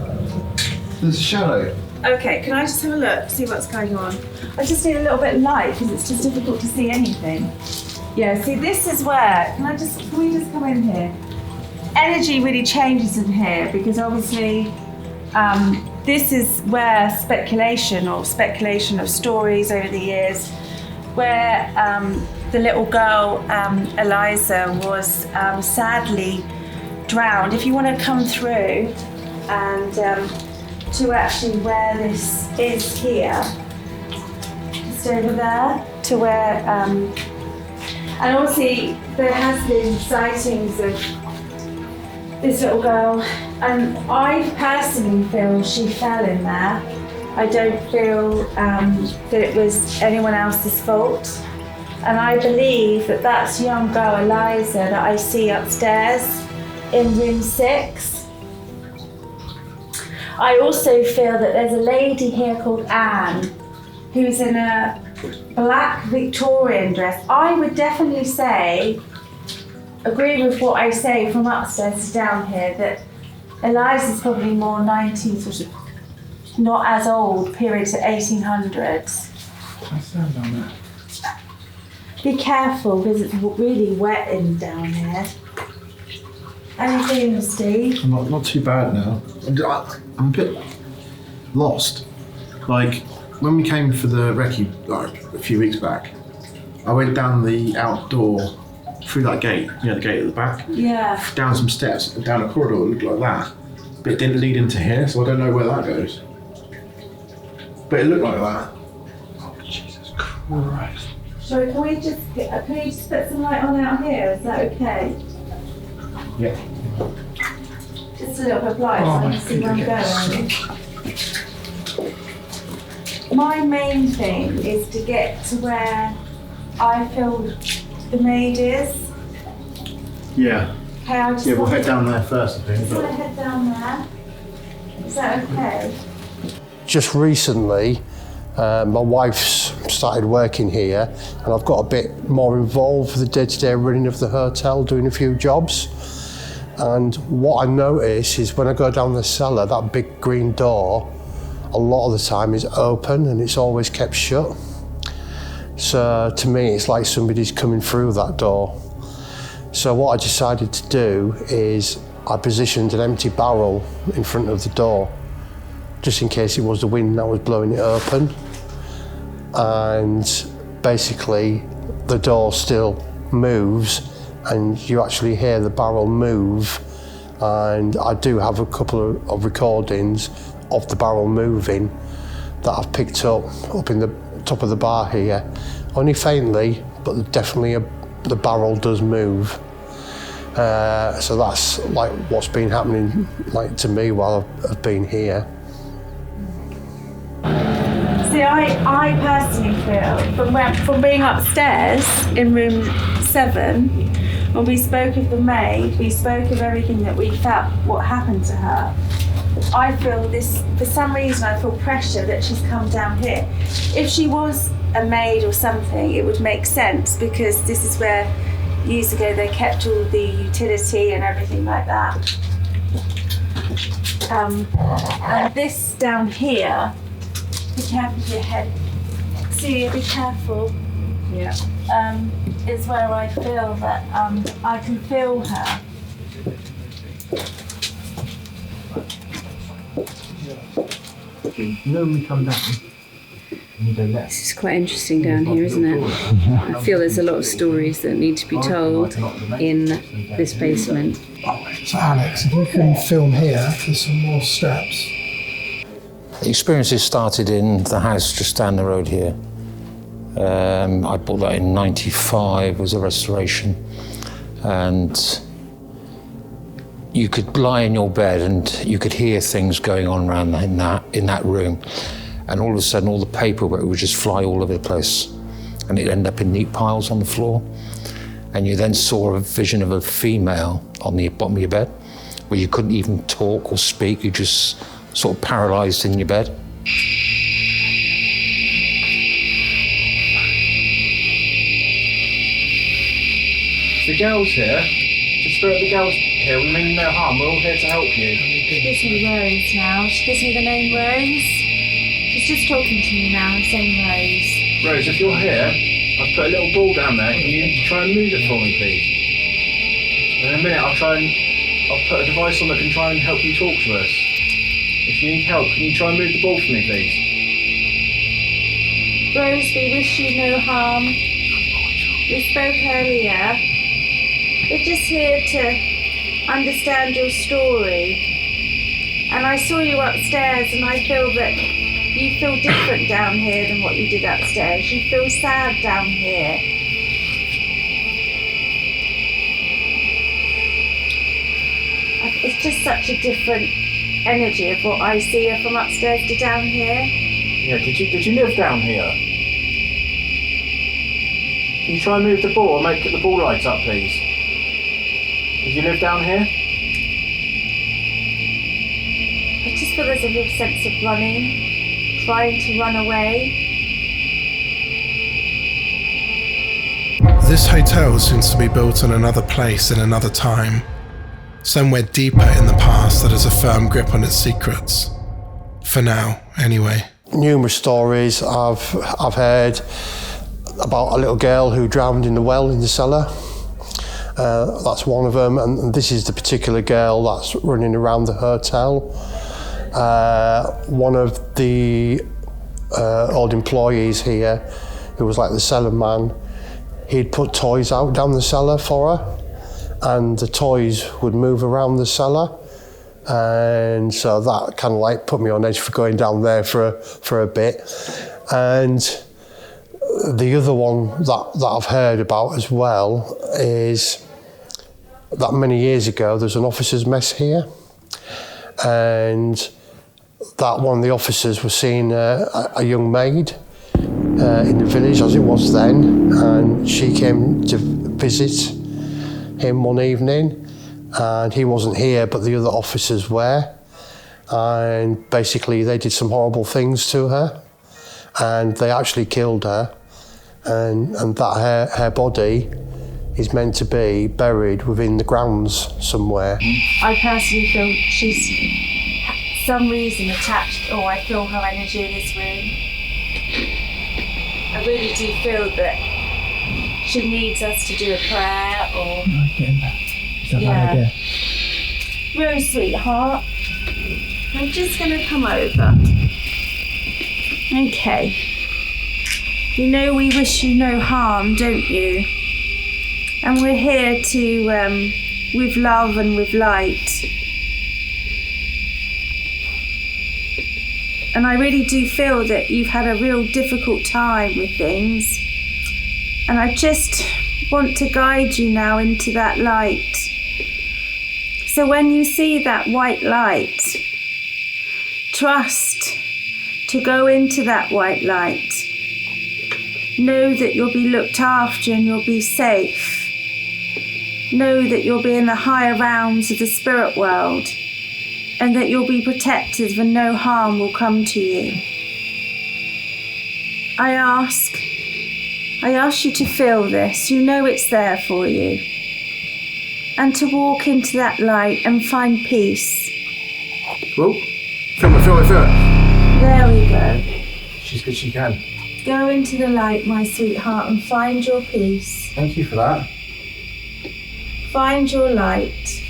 There's a shadow. Okay, can I just have a look, see what's going on? I just need a little bit of light because it's just difficult to see anything. Yeah, see this is where, can we just come in here? Energy really changes in here because obviously this is where speculation of stories over the years, where the little girl, Eliza, was sadly drowned. If you want to come through and to actually where this is here, just over there, to where, and obviously there has been sightings of this little girl, and I personally feel she fell in there. I don't feel that it was anyone else's fault. And I believe that that's young girl Eliza that I see upstairs in room 6. I also feel that there's a lady here called Anne who's in a black Victorian dress. I would definitely say, agree with what I say from upstairs to down here, that Eliza's probably more 19th, sort of not as old, period to 1800s. I stand down there. Be careful because it's really wet in down here. Anything, Steve? I'm not too bad now. I'm a bit lost. Like, when we came for the recce like, a few weeks back, I went down the outdoor, through that gate, you know, the gate at the back. Yeah. Down some steps, and down a corridor that looked like that. But it didn't lead into here, so I don't know where that goes. But it looked like that. Oh, Jesus Christ. Sorry, can we just put some light on out here? Is that okay? Yeah. Just a little bit of light so I can see where I'm going. My main thing is to get to where I feel the maid is. Yeah. Okay, I just we'll head down there first, I think. just want to head down there. Is that okay? Just recently, my wife's started working here, and I've got a bit more involved with the day-to-day running of the hotel, doing a few jobs. And what I notice is when I go down the cellar, that big green door, a lot of the time is open and it's always kept shut. So to me, it's like somebody's coming through that door. So what I decided to do is I positioned an empty barrel in front of the door, just in case it was the wind that was blowing it open. And basically, the door still moves, and you actually hear the barrel move. And I do have a couple of recordings of the barrel moving that I've picked up in the top of the bar here. Only faintly, but definitely the barrel does move. So that's like what's been happening like to me while I've been here. See, I personally feel from being upstairs in room 7, when we spoke of the maid, we spoke of everything that we felt, what happened to her. I feel this, for some reason, I feel pressure that she's come down here. If she was a maid or something, it would make sense, because this is where years ago they kept all the utility and everything like that. And this down here, be careful with your head. Celia, be careful. Yeah. Is where I feel that I can feel her. You know when we come down, and you go left. This is quite interesting down here, isn't it? I feel there's a lot of stories that need to be told in this basement. So Alex, if you can film here, there's some more steps. The experiences started in the house just down the road here. I bought that in '95 as a restoration, and you could lie in your bed and you could hear things going on around in that room, and all of a sudden all the paperwork would just fly all over the place, and it'd end up in neat piles on the floor, and you then saw a vision of a female on the bottom of your bed, where you couldn't even talk or speak, you just sort of paralysed in your bed. The girl's here. The spirit of the girl's here. We mean no harm. We're all here to help you. She gives me Rose now. She gives me the name Rose. She's just talking to me now and saying Rose. Rose, if you're here, I've put a little ball down there. Can you try and move it for me, please? In a minute, I'll put a device on that can try and help you talk to us. If you need help, can you try and move the ball for me, please? Rose, we wish you no harm. We spoke earlier. We're just here to understand your story. And I saw you upstairs, and I feel that you feel different down here than what you did upstairs. You feel sad down here. It's just such a different energy of what I see from upstairs to down here. Yeah, did you live down here? Can you try and move the ball or make the ball light up, please? Did you live down here? I just feel there's a real sense of running, trying to run away. This hotel seems to be built in another place in another time, somewhere deeper in the past that has a firm grip on its secrets. For now, anyway. Numerous stories I've heard about a little girl who drowned in the well in the cellar. That's one of them, and this is the particular girl that's running around the hotel. One of the old employees here, who was like the cellar man, he'd put toys out down the cellar for her, and the toys would move around the cellar. And so that kind of like put me on edge for going down there for a bit. And the other one that I've heard about as well is that many years ago there's an officers' mess here, and that one of the officers was seeing a young maid in the village, as it was then, and she came to visit him one evening, and he wasn't here, but the other officers were, and basically they did some horrible things to her, and they actually killed her, and that her body is meant to be buried within the grounds somewhere. I personally feel she's some reason attached, or I feel her energy in this room. I really do feel that she needs us to do a prayer, or... Is that bad idea? Rose, sweetheart, I'm just going to come over. Okay. You know we wish you no harm, don't you? And we're here to, with love and with light. And I really do feel that you've had a real difficult time with things. And I just want to guide you now into that light. So when you see that white light, trust to go into that white light. Know that you'll be looked after and you'll be safe. Know that you'll be in the higher realms of the spirit world, and that you'll be protected and no harm will come to you. I ask you to feel this. You know it's there for you. And to walk into that light and find peace. Whoa, feel it. There we go. She's good, she can. Go into the light, my sweetheart, and find your peace. Thank you for that. Find your light.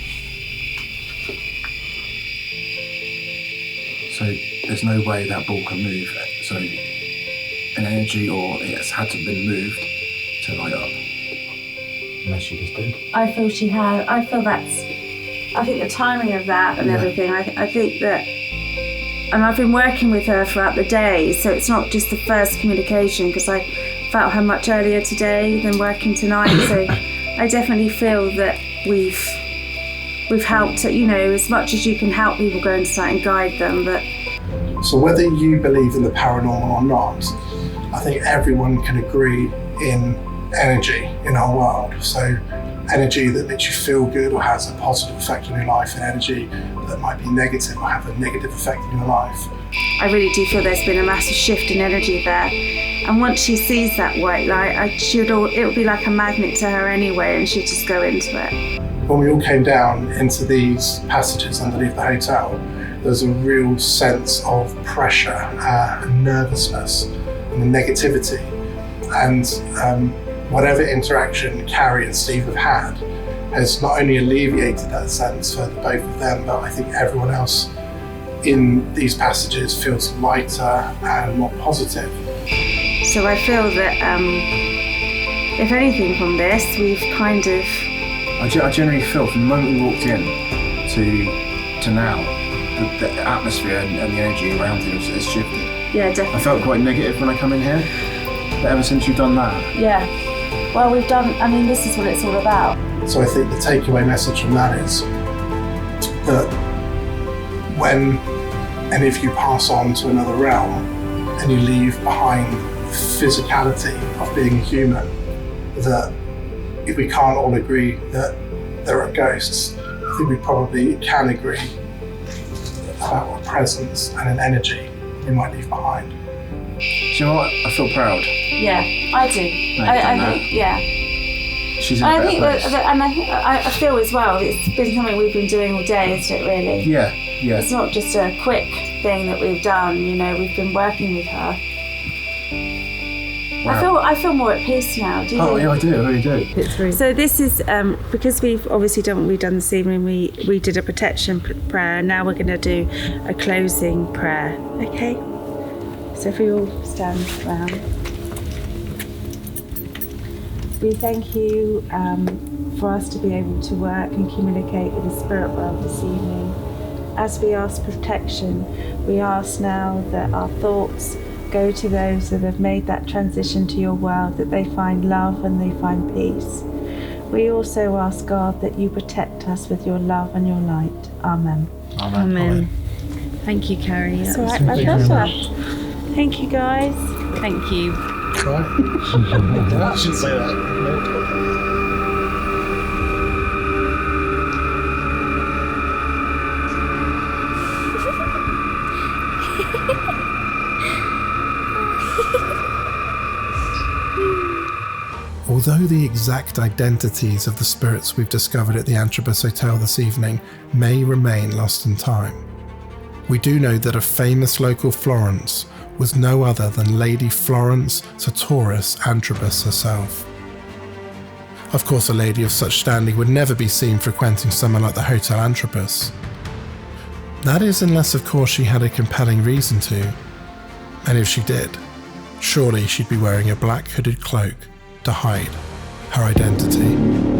So there's no way that ball can move. So an energy, or it's had to have been moved to light up. Unless she just did. I feel she had. I think the timing of that and everything, I think that, and I've been working with her throughout the day, so it's not just the first communication, because I felt her much earlier today than working tonight, so I definitely feel that we've helped, as much as you can help people go into that and guide them. But so whether you believe in the paranormal or not, I think everyone can agree in energy in our world. So energy that makes you feel good or has a positive effect on your life, and energy that might be negative or have a negative effect on your life. I really do feel there's been a massive shift in energy there. And once she sees that white light, it would be like a magnet to her anyway, and she'd just go into it. When we all came down into these passages underneath the hotel, there's a real sense of pressure and nervousness and the negativity. And whatever interaction Carrie and Steve have had has not only alleviated that sense for both of them, but I think everyone else in these passages feels lighter and more positive. So I feel that, if anything from this, we've kind of... I generally feel from the moment we walked in to now, the atmosphere and the energy around you has shifted. Yeah, definitely. I felt quite negative when I come in here, but ever since you've done that. Yeah. Well, this is what it's all about. So I think the takeaway message from that is that when any of you pass on to another realm and you leave behind the physicality of being human, that if we can't all agree that there are ghosts, I think we probably can agree about a presence and an energy we might leave behind. Do you know what? I feel proud. Yeah, I do. I think, yeah. She's in a better place. I feel as well, it's been something we've been doing all day, isn't it, really? Yeah. It's not just a quick thing that we've done, we've been working with her. Wow. I feel more at peace now, do you? Oh, yeah, I do, I really do. So this is, because we've obviously done what we've done this evening, we did a protection prayer, now we're going to do a closing prayer, okay? So if we all stand around. We thank you for us to be able to work and communicate with the spirit world this evening. As we ask protection, we ask now that our thoughts go to those that have made that transition to your world, that they find love and they find peace. We also ask, God, that you protect us with your love and your light. Amen. Amen. Amen. Thank you, Carrie. It's all right, my pleasure. Thank you, guys. Thank you. Right. I should say that. Although the exact identities of the spirits we've discovered at the Antrobus Hotel this evening may remain lost in time, we do know that a famous local Florence was no other than Lady Florence Sartoris Antrobus herself. Of course, a lady of such standing would never be seen frequenting somewhere like the Hotel Antrobus. That is, unless of course she had a compelling reason to, and if she did, surely she'd be wearing a black hooded cloak to hide her identity.